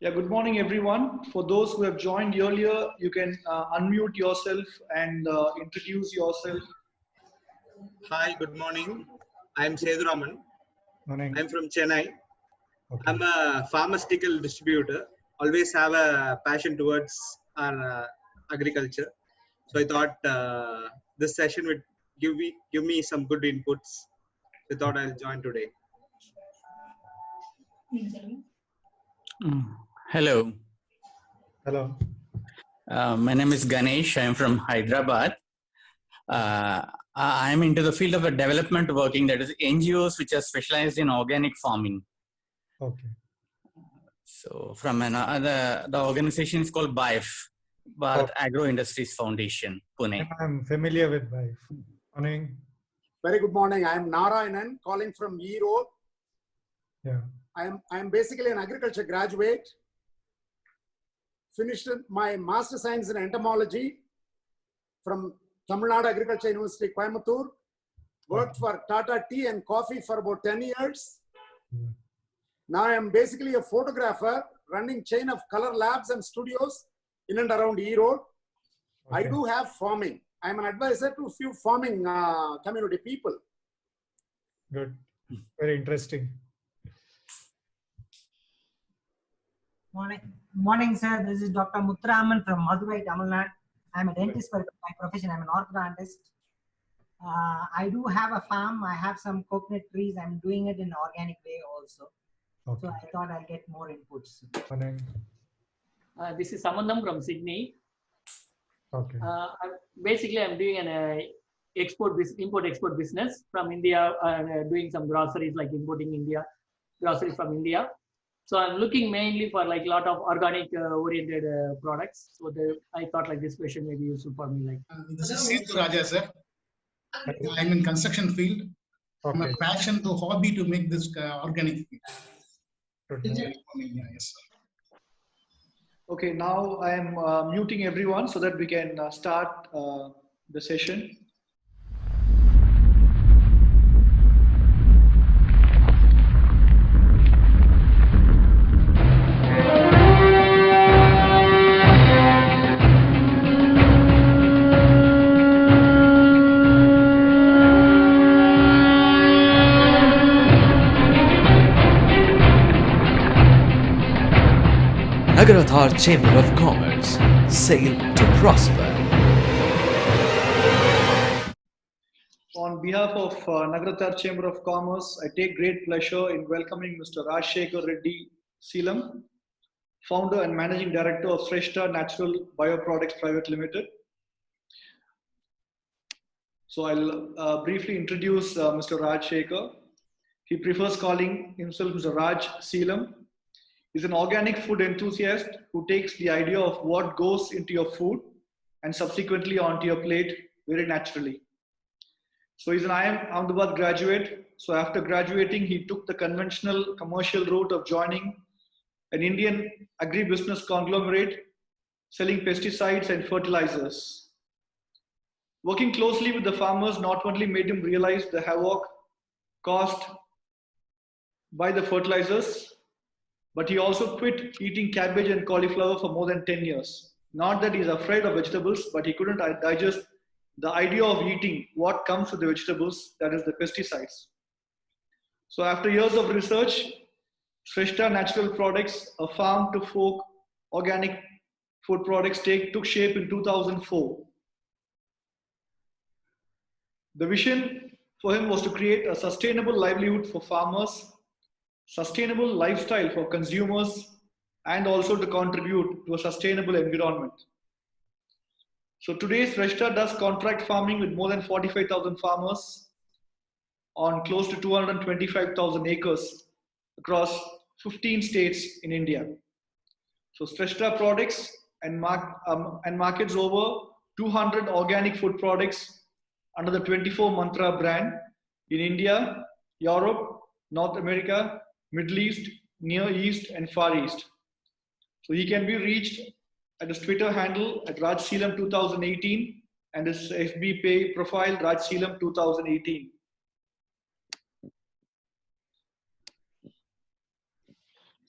Yeah, good morning, everyone. For those who have joined earlier, you can unmute yourself and introduce yourself. Hi, good morning. I'm Seduraman. Morning. I'm from Chennai. Okay. I'm a pharmaceutical distributor. Always have a passion towards our agriculture. So I thought this session would give me some good inputs. So I thought I'll join today. Hello. Hello. My name is Ganesh. I'm from Hyderabad. I'm into the field of development working, that is NGOs which are specialized in organic farming. Okay. So from the organization is called BIF, Bharat Agro Industries Foundation, Pune. I'm familiar with BIF. Morning. Very good morning. I'm Narayanan calling from Erode. Yeah. I'm basically an agriculture graduate. Finished my Master Science in Entomology from Tamil Nadu Agriculture University, Coimbatore. Worked for Tata Tea and Coffee for about 10 years. Yeah. Now I'm basically a photographer running chain of color labs and studios in and around Erode. Okay. I do have farming. I'm an advisor to a few farming community people. Good. Very interesting. Morning, sir. This is Dr. Muthuraman from Madurai, Tamil Nadu. I'm a dentist by profession. I'm an orthodontist. I do have a farm. I have some coconut trees. I'm doing it in an organic way also. Okay. So I thought I'll get more inputs. Morning. This is Samandam from Sydney. Okay. Basically, I'm doing an import-export business from India, doing some groceries, like importing groceries from India. So I'm looking mainly for like a lot of organic oriented products. So I thought like this question may be useful for me. This is Sresta Raja, sir. I'm in construction field. Okay. From a passion to hobby to make this organic food. Good. Yes, sir. Okay, now I am muting everyone so that we can start the session. Nagarathar Chamber of Commerce, sail to prosper. On behalf of Nagarathar Chamber of Commerce, I take great pleasure in welcoming Mr. Raj Seelam, founder and managing director of Sresta Natural Bioproducts Private Limited. So I'll briefly introduce Mr. Raj Shekhar. He prefers calling himself Mr. Raj Seelam. He's an organic food enthusiast who takes the idea of what goes into your food and subsequently onto your plate very naturally. So he's an IIM Ahmedabad graduate. So after graduating, he took the conventional commercial route of joining an Indian agri-business conglomerate selling pesticides and fertilizers. Working closely with the farmers not only made him realize the havoc caused by the fertilizers, but he also quit eating cabbage and cauliflower for more than 10 years. Not that he's afraid of vegetables, but he couldn't digest the idea of eating what comes with the vegetables, that is the pesticides. So after years of research, Sresta Natural Products, a farm to fork organic food products, took shape in 2004. The vision for him was to create a sustainable livelihood for farmers, sustainable lifestyle for consumers, and also to contribute to a sustainable environment. So today, Sresta does contract farming with more than 45,000 farmers on close to 225,000 acres across 15 states in India. So Sresta products and markets over 200 organic food products under the 24 Mantra brand in India, Europe, North America, Middle East, Near East, and Far East. So he can be reached at his Twitter handle at Raj Seelam 2018 and his FB profile Raj Seelam 2018.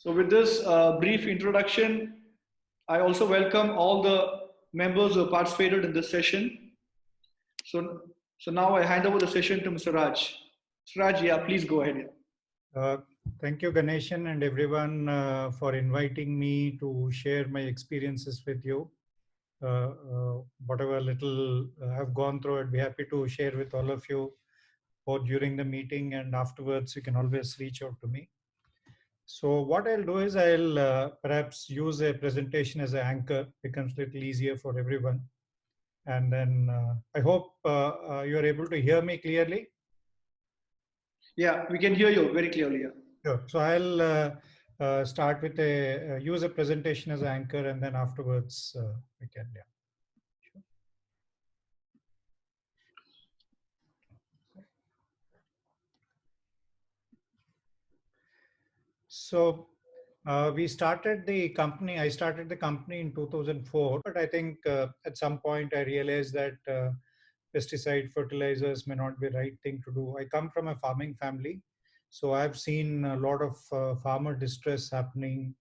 So with this brief introduction, I also welcome all the members who participated in this session. So now I hand over the session to Mr. Raj. Mr. Raj, yeah, please go ahead. Thank you, Ganeshan, and everyone for inviting me to share my experiences with you. Whatever little I've gone through, I'd be happy to share with all of you, both during the meeting and afterwards. You can always reach out to me. So what I'll do is I'll perhaps use a presentation as an anchor. Becomes a little easier for everyone. And then I hope you are able to hear me clearly. Yeah, we can hear you very clearly. Yeah. Sure. So I'll start with a use a presentation as an anchor, and then afterwards we can. Yeah. Sure. So we started the company. I started the company in 2004, but I think at some point I realized that pesticide fertilizers may not be the right thing to do. I come from a farming family, so I've seen a lot of farmer distress happening,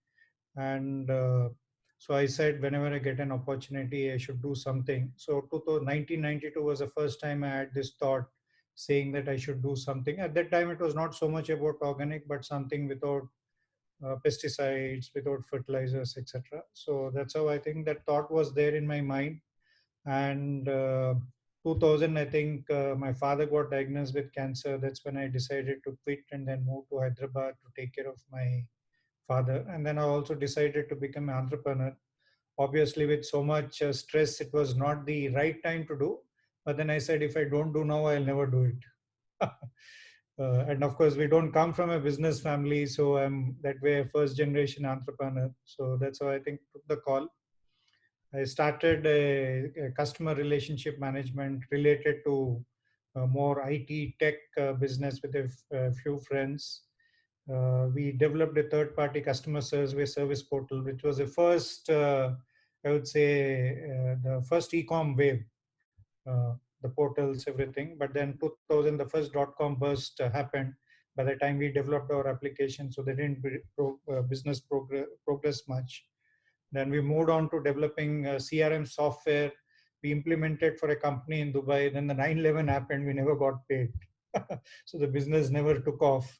and so I said whenever I get an opportunity, I should do something. So 1992 was the first time I had this thought, saying that I should do something. At that time, it was not so much about organic, but something without pesticides, without fertilizers, etc. So that's how I think that thought was there in my mind. And 2000, I think my father got diagnosed with cancer. That's when I decided to quit and then move to Hyderabad to take care of my father. And then I also decided to become an entrepreneur. Obviously, with so much stress, it was not the right time to do. But then I said, if I don't do now, I'll never do it. And of course, we don't come from a business family, so I'm that way a first generation entrepreneur. So that's how I think took the call. I started a customer relationship management related to more IT tech business with a few friends. We developed a third-party customer service portal, which was the first, I would say, the first e-com wave. The portals, everything. But then 2000, the first .com burst happened. By the time we developed our application, so they didn't business progress much. Then we moved on to developing CRM software. We implemented for a company in Dubai. Then the 9/11 happened. We never got paid. So the business never took off.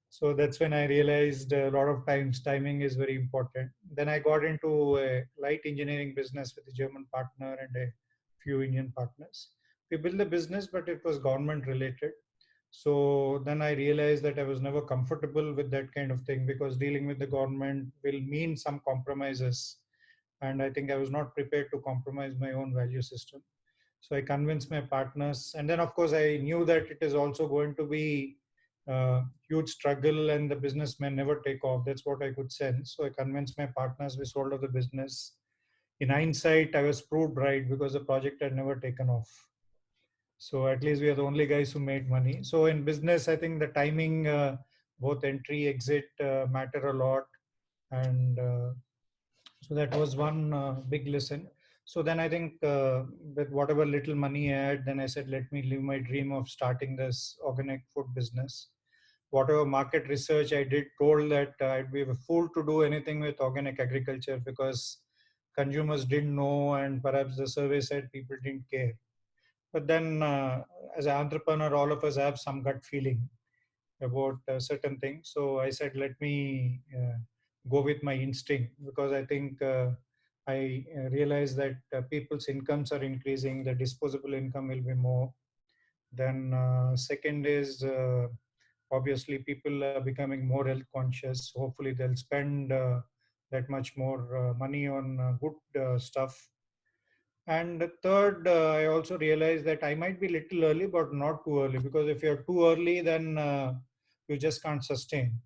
So that's when I realized a lot of times timing is very important. Then I got into a light engineering business with a German partner and a few Indian partners. We built the business, but it was government related. So then I realized that I was never comfortable with that kind of thing, because dealing with the government will mean some compromises. And I think I was not prepared to compromise my own value system. So I convinced my partners. And then, of course, I knew that it is also going to be a huge struggle and the business may never take off. That's what I could sense. So I convinced my partners. We sold off the business. In hindsight, I was proved right, because the project had never taken off. So at least we are the only guys who made money. So in business, I think the timing, both entry, exit matter a lot. And so that was one big lesson. So then I think with whatever little money I had, then I said, let me live my dream of starting this organic food business. Whatever market research I did told that I'd be a fool to do anything with organic agriculture, because consumers didn't know, and perhaps the survey said people didn't care. But then as an entrepreneur, all of us have some gut feeling about certain things. So I said, let me go with my instinct, because I think I realized that people's incomes are increasing, the disposable income will be more. Then second is obviously people are becoming more health conscious. Hopefully they'll spend that much more money on good stuff. And third, I also realized that I might be little early, but not too early, because if you're too early, then you just can't sustain,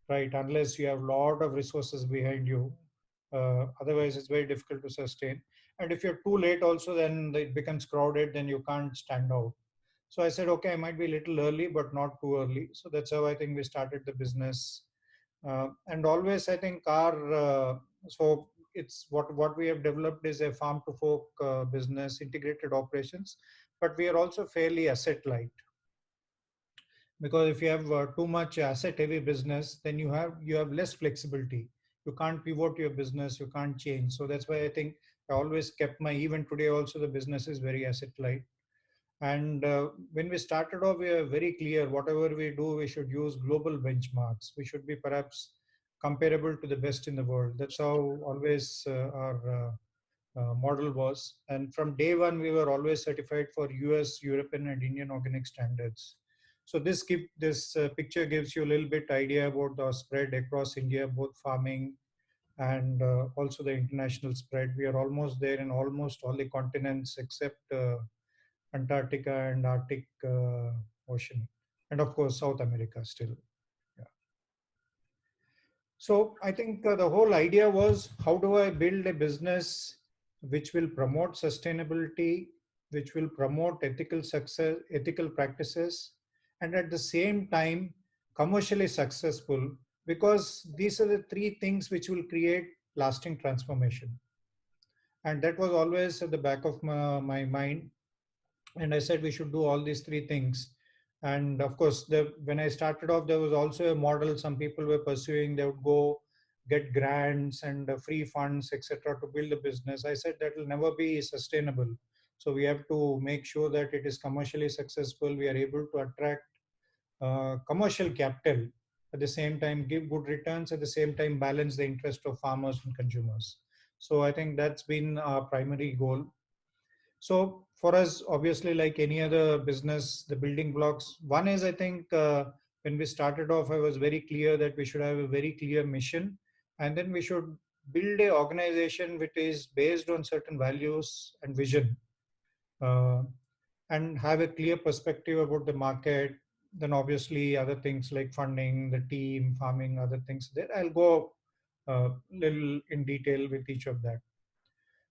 right? Unless you have a lot of resources behind you. Otherwise, it's very difficult to sustain. And if you're too late also, then it becomes crowded, then you can't stand out. So I said, okay, I might be a little early, but not too early. So that's how I think we started the business. And always, I think so it's what we have developed is a farm to fork business, integrated operations, but we are also fairly asset light. because if you have too much asset heavy business, then you have less flexibility. You can't pivot your business, you can't change. So that's why I think I always kept even today also the business is very asset light. And when we started off, we were very clear, whatever we do, we should use global benchmarks. We should be perhaps comparable to the best in the world. That's how always our model was. And from day one, we were always certified for US, European, and Indian organic standards. So this picture gives you a little bit idea about the spread across India, both farming and also the international spread. We are almost there in almost all the continents except Antarctica and Arctic Ocean, and of course South America still. Yeah. So I think the whole idea was, how do I build a business which will promote sustainability, which will promote ethical practices, and at the same time commercially successful, because these are the three things which will create lasting transformation. And that was always at the back of my mind. And I said we should do all these three things. And of course, when I started off, there was also a model some people were pursuing. They would go get grants and free funds, etc., to build a business. I said that will never be sustainable. So we have to make sure that it is commercially successful. We are able to attract commercial capital, at the same time give good returns, at the same time balance the interest of farmers and consumers. So I think that's been our primary goal. So for us, obviously, like any other business, the building blocks, one is, I think, when we started off, I was very clear that we should have a very clear mission, and then we should build a organization which is based on certain values and vision, and have a clear perspective about the market. Then obviously other things like funding, the team, farming, other things there. I'll go little in detail with each of that.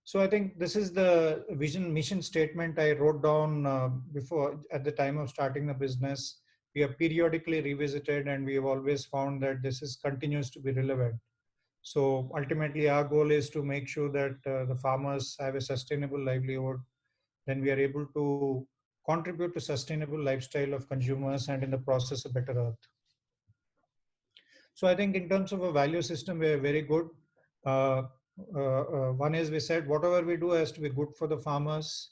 So I think this is the vision mission statement I wrote down before at the time of starting the business. We have periodically revisited, and we have always found that continues to be relevant. So ultimately our goal is to make sure that the farmers have a sustainable livelihood. Then we are able to contribute to sustainable lifestyle of consumers, and in the process a better earth. So I think in terms of a value system, we are very good. One is, we said whatever we do has to be good for the farmers,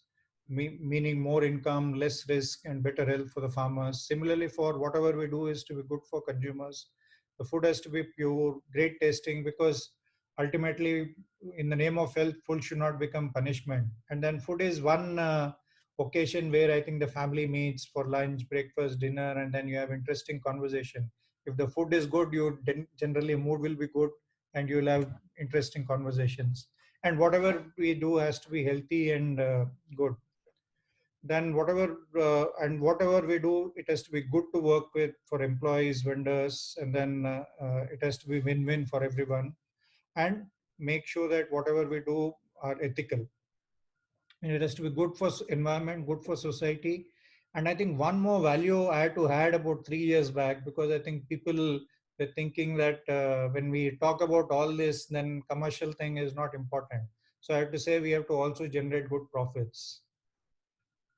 meaning more income, less risk, and better health for the farmers. Similarly, for whatever we do is to be good for consumers. The food has to be pure, great tasting, because ultimately in the name of health, food should not become punishment. And then food is one occasion where I think the family meets for lunch, breakfast, dinner, and then you have interesting conversation. If the food is good, generally mood will be good, and you'll have interesting conversations. And whatever we do has to be healthy and good. Then whatever we do, it has to be good to work with for employees, vendors, and then it has to be win-win for everyone. And make sure that whatever we do are ethical. And it has to be good for environment, good for society. And I think one more value I had to add about 3 years back, because I think people were thinking that when we talk about all this, then commercial thing is not important. So I have to say we have to also generate good profits.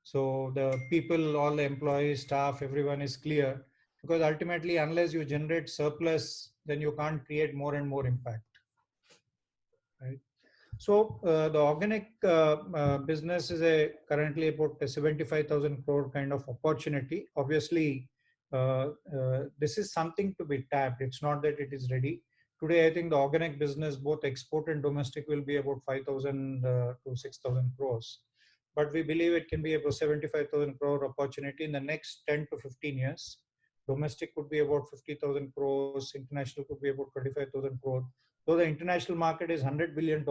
So the people, all the employees, staff, everyone is clear, because ultimately unless you generate surplus, then you can't create more and more impact. Right? So the organic business is currently about a 75,000 crore kind of opportunity. Obviously, this is something to be tapped. It's not that it is ready. Today, I think the organic business, both export and domestic, will be about 5,000 to 6,000 crores. But we believe it can be about 75,000 crore opportunity in the next 10 to 15 years. Domestic could be about 50,000 crores. International could be about 25,000 crores. So the international market is $100 billion,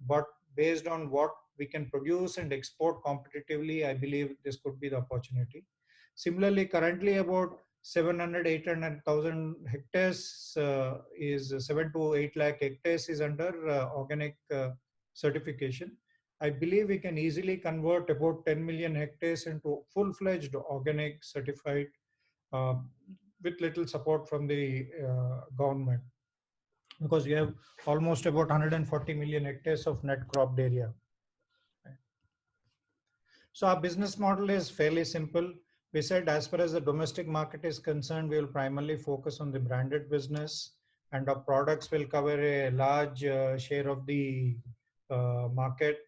but based on what we can produce and export competitively, I believe this could be the opportunity. Similarly, currently about 700, 800,000 hectares is 7 to 8 lakh hectares is under organic certification. I believe we can easily convert about 10 million hectares into full-fledged organic certified with little support from the government, because we have almost about 140 million hectares of net cropped area. So our business model is fairly simple. We said as far as the domestic market is concerned, we will primarily focus on the branded business, and our products will cover a large share of the market.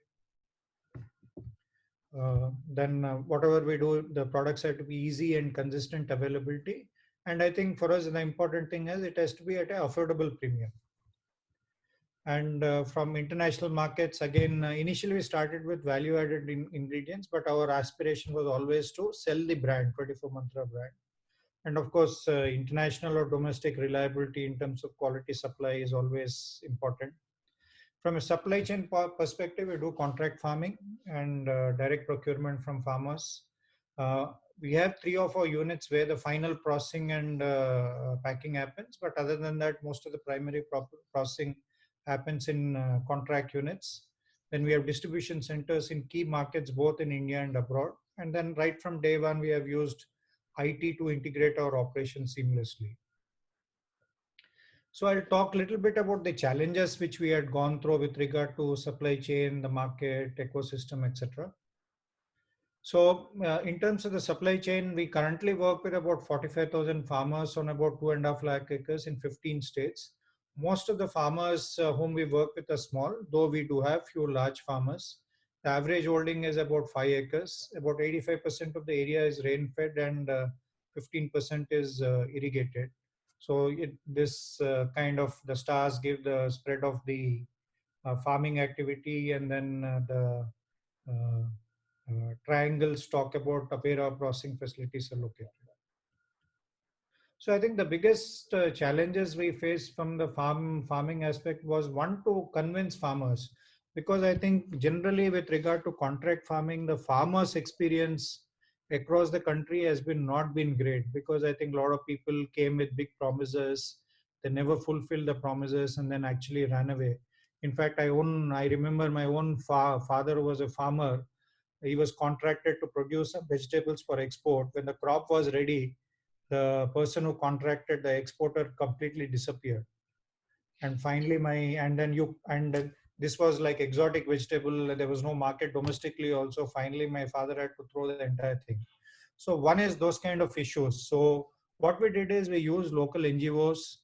Then whatever we do, the products have to be easy and consistent availability. And I think for us, the important thing is it has to be at an affordable premium. And from international markets, again, initially we started with value-added ingredients, but our aspiration was always to sell the brand, 24 Mantra brand. And of course, international or domestic reliability in terms of quality supply is always important. From a supply chain perspective, we do contract farming and direct procurement from farmers. We have 3 or 4 units where the final processing and packing happens. But other than that, most of the primary processing happens in contract units. Then we have distribution centers in key markets, both in India and abroad. And then right from day one, we have used IT to integrate our operations seamlessly. So I'll talk a little bit about the challenges which we had gone through with regard to supply chain, the market, ecosystem, etc. So in terms of the supply chain, we currently work with about 45,000 farmers on about 2.5 lakh acres in 15 states. Most of the farmers whom we work with are small, though we do have few large farmers. The average holding is about 5 acres. About 85% of the area is rain-fed and 15% is irrigated. So this kind of the stars give the spread of the farming activity, and then the triangles talk about where our processing facilities are located. So I think the biggest challenges we faced from the farming aspect was one, to convince farmers, because I think generally with regard to contract farming, the farmers' experience across the country has not been great, because I think a lot of people came with big promises, they never fulfilled the promises and then actually ran away. In fact, I remember my own father was a farmer. He was contracted to produce some vegetables for export. When the crop was ready, the person who contracted the exporter completely disappeared. And finally this was like exotic vegetable. There was no market domestically also. Finally, my father had to throw the entire thing. So one is those kind of issues. So what we did is we used local NGOs,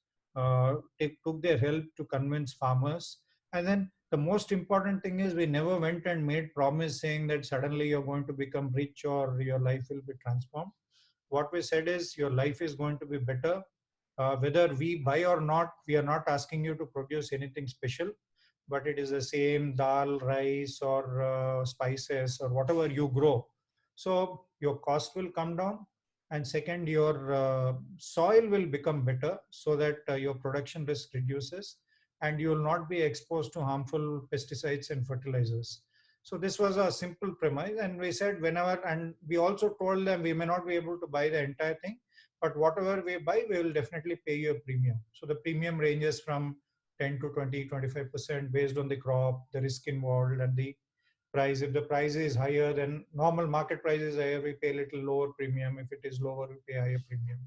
took their help to convince farmers. And then the most important thing is we never went and made promise saying that suddenly you're going to become rich or your life will be transformed. What we said is your life is going to be better. Whether we buy or not, we are not asking you to produce anything special, but it is the same dal, rice, or spices, or whatever you grow. So your cost will come down. And second, your soil will become better so that your production risk reduces and you will not be exposed to harmful pesticides and fertilizers. So this was a simple premise, and we said and we also told them we may not be able to buy the entire thing, but whatever we buy, we will definitely pay you a premium. So the premium ranges from 10 to 20, 25% based on the crop, the risk involved, and the price. If the price is higher than normal market price is higher, we pay a little lower premium. If it is lower, we pay higher premium.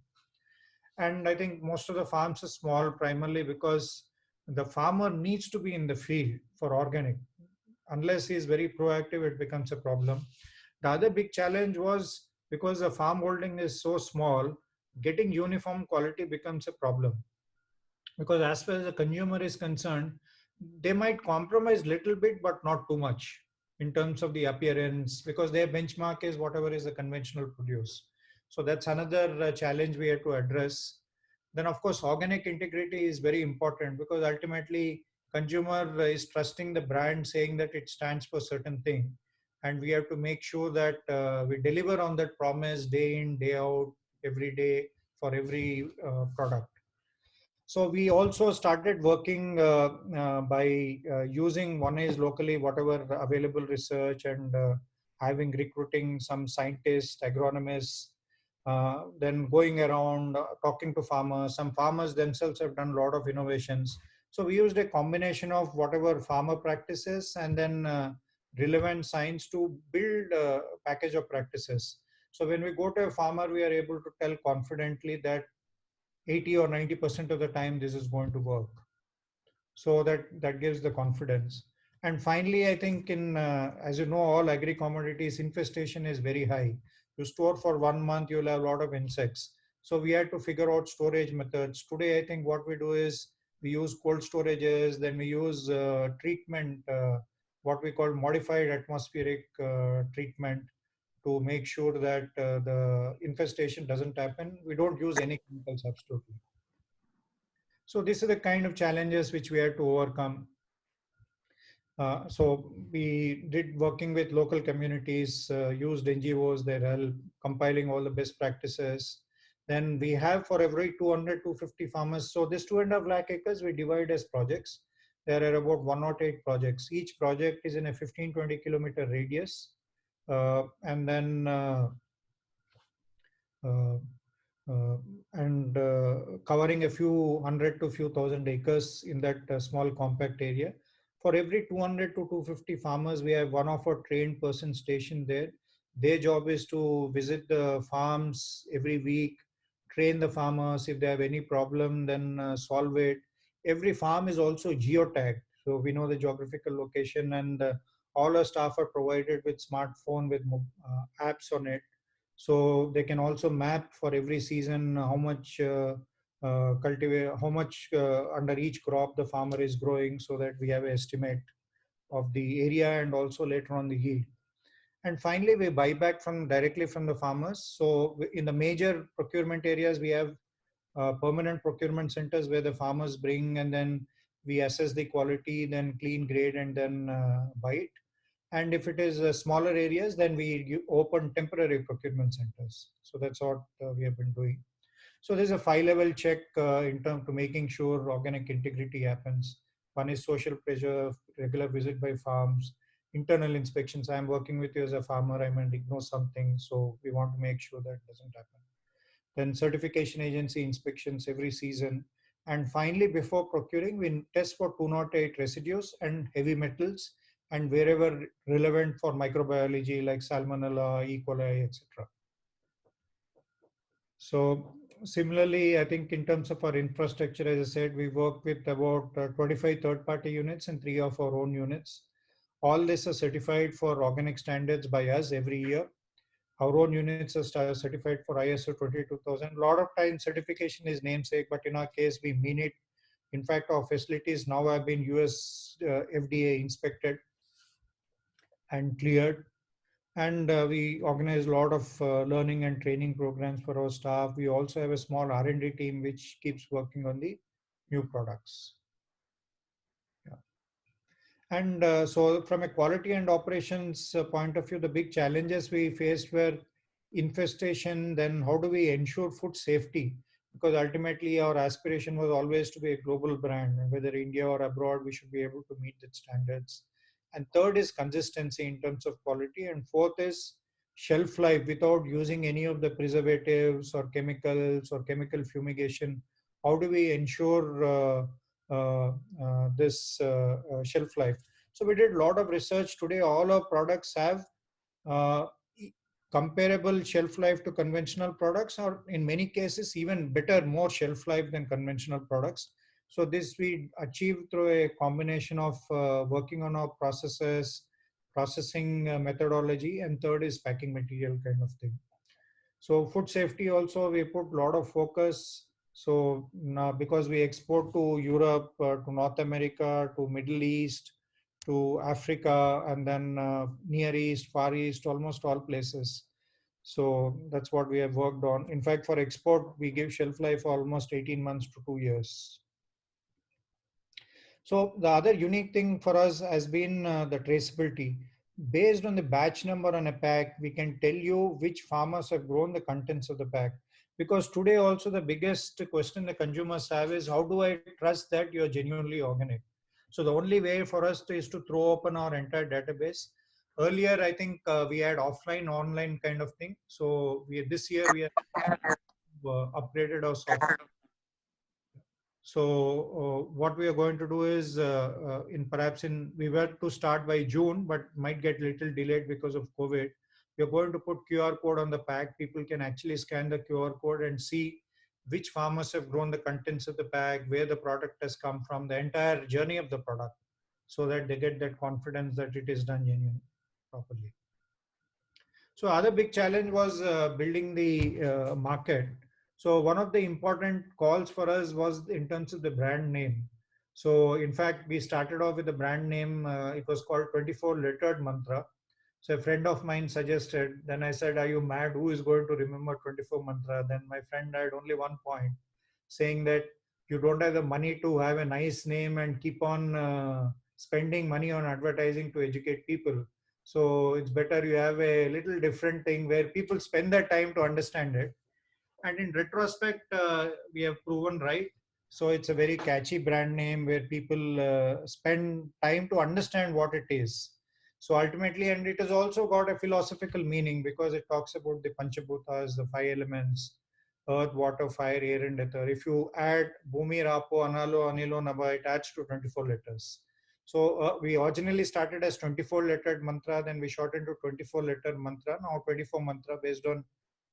And I think most of the farms are small primarily because the farmer needs to be in the field for organic. Unless he is very proactive, it becomes a problem. The other big challenge was because the farm holding is so small, getting uniform quality becomes a problem. Because as far as the consumer is concerned, they might compromise little bit, but not too much in terms of the appearance, because their benchmark is whatever is the conventional produce. So that's another challenge we have to address. Then of course, organic integrity is very important, because ultimately consumer is trusting the brand, saying that it stands for certain thing. And we have to make sure that we deliver on that promise day in, day out, every day for every product. So we also started working by using, one is locally whatever available research, and recruiting some scientists, agronomists, then going around talking to farmers. Some farmers themselves have done a lot of innovations. So we used a combination of whatever farmer practices and then relevant science to build a package of practices. So when we go to a farmer, we are able to tell confidently that 80 or 90% of the time this is going to work. So that gives the confidence. And finally, I think as you know, all agri commodities infestation is very high. You store for 1 month, you'll have a lot of insects. So we had to figure out storage methods. Today, I think what we do is we use cold storages, then we use treatment, what we call modified atmospheric treatment, to make sure that the infestation doesn't happen. We don't use any chemicals absolutely. So these are the kind of challenges which we had to overcome. So we did working with local communities, used NGOs, their help, compiling all the best practices. Then we have for every 200 to 50 farmers. So this 2.5 lakh acres we divide as projects. There are about 108 projects. Each project is in a 15-20 kilometer radius. And then covering a few hundred to few thousand acres in that small compact area. For every 200 to 250 farmers, we have one of our trained person stationed there. Their job is to visit the farms every week, train the farmers. If they have any problem, then solve it. Every farm is also geotagged, so we know the geographical location, and all our staff are provided with smartphone with apps on it. So they can also map for every season how much cultivate, how much under each crop the farmer is growing, so that we have an estimate of the area and also later on the yield. And finally, we buy back from directly from the farmers. So in the major procurement areas, we have permanent procurement centers where the farmers bring, and then we assess the quality, then clean grade, and then buy it. And if it is smaller areas, then we open temporary procurement centers. So that's what we have been doing. So there's a 5-level check in terms to making sure organic integrity happens. One is social pressure, regular visit by farms, internal inspections. I'm working with you as a farmer, I might ignore something. So we want to make sure that doesn't happen. Then certification agency inspections every season. And finally, before procuring, we test for 208 residues and heavy metals, and wherever relevant for microbiology like Salmonella, E. coli, etc. So similarly, I think in terms of our infrastructure, as I said, we work with about 25 third-party units and 3 of our own units. All this is certified for organic standards by us every year. Our own units are certified for ISO 22000. A lot of times certification is namesake, but in our case, we mean it. In fact, our facilities now have been US FDA inspected and cleared. And we organize a lot of learning and training programs for our staff. We also have a small R&D team which keeps working on the new products. Yeah. And so from a quality and operations point of view, the big challenges we faced were infestation, then how do we ensure food safety? Because ultimately our aspiration was always to be a global brand, and whether India or abroad, we should be able to meet the standards. And third is consistency in terms of quality. And fourth is shelf life without using any of the preservatives or chemicals or chemical fumigation. How do we ensure this shelf life? So we did a lot of research. Today, all our products have comparable shelf life to conventional products, or in many cases, even better, more shelf life than conventional products. So this we achieved through a combination of working on our processes, processing methodology, and third is packing material kind of thing. So food safety also, we put a lot of focus. So now because we export to Europe, to North America, to Middle East, to Africa, and then Near East, Far East, almost all places. So that's what we have worked on. In fact, for export, we give shelf life almost 18 months to 2 years. So the other unique thing for us has been the traceability. Based on the batch number on a pack, we can tell you which farmers have grown the contents of the pack. Because today also the biggest question the consumers have is, how do I trust that you're genuinely organic? So the only way for us is to throw open our entire database. Earlier, I think we had offline, online kind of thing. So this year we have upgraded our software. So what we are going to do is, we were to start by June, but might get little delayed because of COVID. We are going to put QR code on the pack. People can actually scan the QR code and see which farmers have grown the contents of the pack, where the product has come from, the entire journey of the product, so that they get that confidence that it is done genuinely, properly. So other big challenge was building the market. So one of the important calls for us was in terms of the brand name. So in fact, we started off with the brand name. It was called 24 lettered mantra. So a friend of mine suggested. Then I said, "Are you mad? Who is going to remember 24 mantra?" Then my friend had only one point, saying that you don't have the money to have a nice name and keep on spending money on advertising to educate people. So it's better you have a little different thing where people spend their time to understand it. And in retrospect, we have proven right. So it's a very catchy brand name where people spend time to understand what it is. So ultimately, and it has also got a philosophical meaning because it talks about the Panchabhutas, the five elements: earth, water, fire, air, and ether. If you add Bhumi, Rapo, Analo, Anilo, Nabha, it adds to 24 letters. So we originally started as 24 lettered mantra, then we shortened to 24 letter mantra, now 24 mantra based on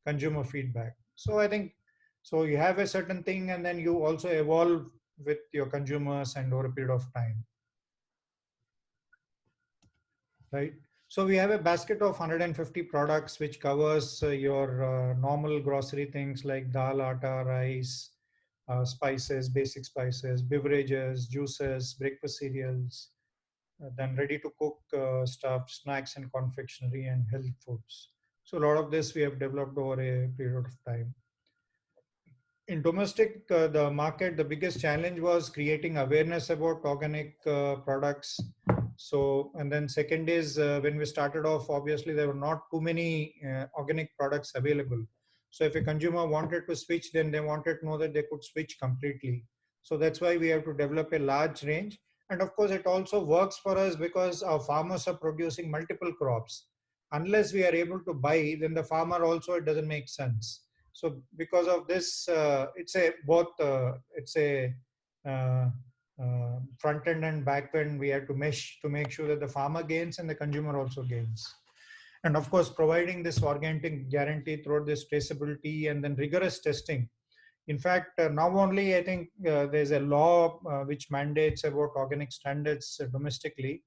consumer feedback. So I think, so you have a certain thing and then you also evolve with your consumers and over a period of time, right? So we have a basket of 150 products which covers your normal grocery things like dal, atta, rice, spices, basic spices, beverages, juices, breakfast cereals, then ready to cook stuff, snacks and confectionery, and health foods. So a lot of this we have developed over a period of time. In domestic, the market, the biggest challenge was creating awareness about organic products. So, and then second is when we started off, obviously there were not too many organic products available. So if a consumer wanted to switch, then they wanted to know that they could switch completely. So that's why we have to develop a large range. And of course, it also works for us because our farmers are producing multiple crops. Unless we are able to buy, then the farmer also, it doesn't make sense. So because of this, it's a both, it's a front end and back end. We have to mesh to make sure that the farmer gains and the consumer also gains. And of course, providing this organic guarantee through this traceability and then rigorous testing. In fact, now only I think there's a law which mandates about organic standards domestically.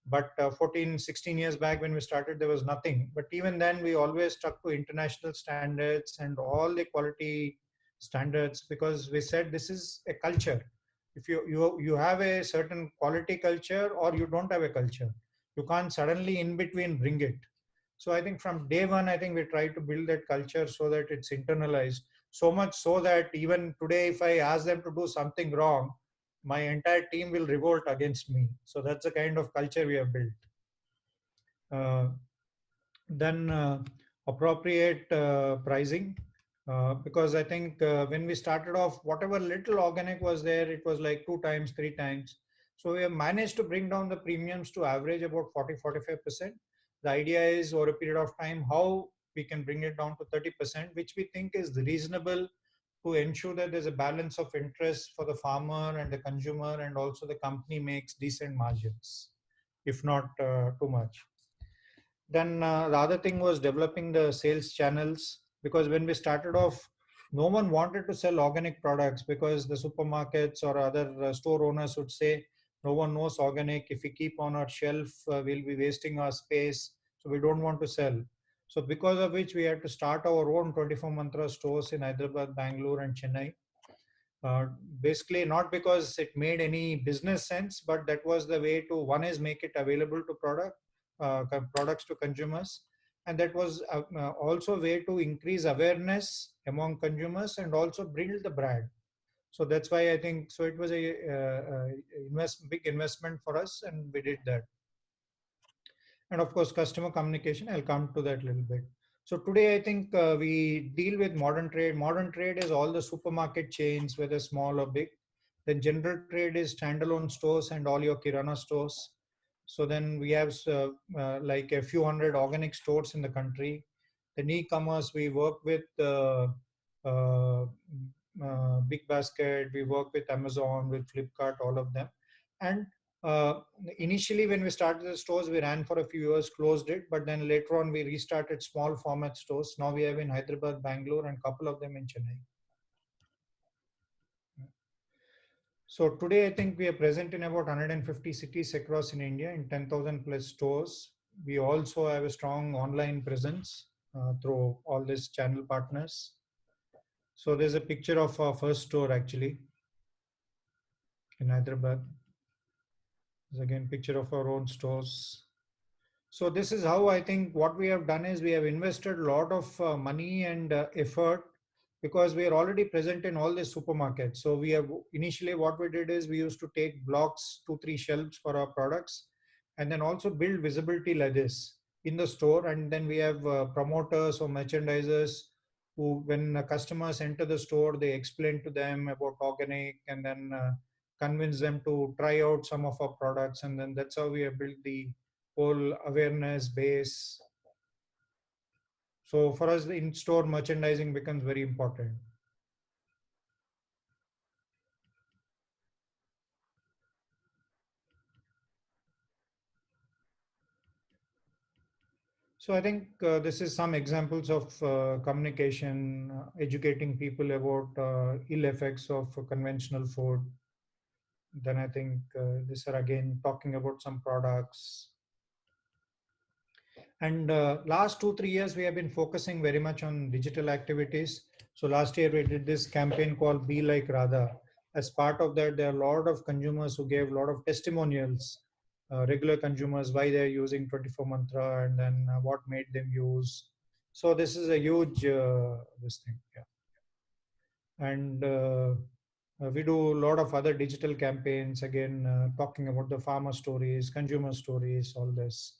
But 14, 16 years back when we started, there was nothing. But even then, we always stuck to international standards and all the quality standards because we said this is a culture. If you have a certain quality culture or you don't have a culture, you can't suddenly in between bring it. So I think from day one, I think we try to build that culture so that it's internalized. So much so that even today, if I ask them to do something wrong, my entire team will revolt against me. So that's the kind of culture we have built. Then appropriate pricing, because I think when we started off, whatever little organic was there, it was like 2 times, 3 times. So we have managed to bring down the premiums to average about 40-45%. The idea is over a period of time, how we can bring it down to 30%, which we think is reasonable to ensure that there's a balance of interest for the farmer and the consumer, and also the company makes decent margins, if not too much. Then the other thing was developing the sales channels, because when we started off, no one wanted to sell organic products because the supermarkets or other store owners would say, no one knows organic. If we keep on our shelf, we'll be wasting our space. So we don't want to sell. So because of which we had to start our own 24 Mantra stores in Hyderabad, Bangalore and Chennai. Basically not because it made any business sense, but that was the way to, one is make it available to products to consumers. And that was also a way to increase awareness among consumers and also build the brand. So that's why I think, so it was a big investment for us and we did that. And of course, customer communication, I'll come to that a little bit. So today, I think we deal with modern trade. Modern trade is all the supermarket chains, whether small or big. Then general trade is standalone stores and all your Kirana stores. So then we have like a few hundred organic stores in the country. Then e-commerce, we work with Big Basket, we work with Amazon, with Flipkart, all of them. And initially, when we started the stores, we ran for a few years, closed it, but then later on we restarted small format stores. Now we have in Hyderabad, Bangalore, and a couple of them in Chennai. So today, I think we are present in about 150 cities across in India in 10,000 plus stores. We also have a strong online presence through all these channel partners. So there's a picture of our first store actually in Hyderabad. There's again picture of our own stores. So this is how I think what we have done is we have invested a lot of money and effort, because we are already present in all the supermarkets. So we have initially what we did is we used to take blocks, 2-3 shelves for our products, and then also build visibility like this in the store. And then we have promoters or merchandisers who, when customers enter the store, they explain to them about organic, and then convince them to try out some of our products. And then that's how we have built the whole awareness base. So for us, the in-store merchandising becomes very important. So I think this is some examples of communication, educating people about ill effects of conventional food. Then I think these are again talking about some products. And last 2-3 years, we have been focusing very much on digital activities. So last year we did this campaign called Be Like Radha. As part of that, there are a lot of consumers who gave a lot of testimonials, regular consumers, why they're using 24 Mantra, and then what made them use. So this is a huge this thing, yeah. And we do a lot of other digital campaigns, again, talking about the farmer stories, consumer stories, all this.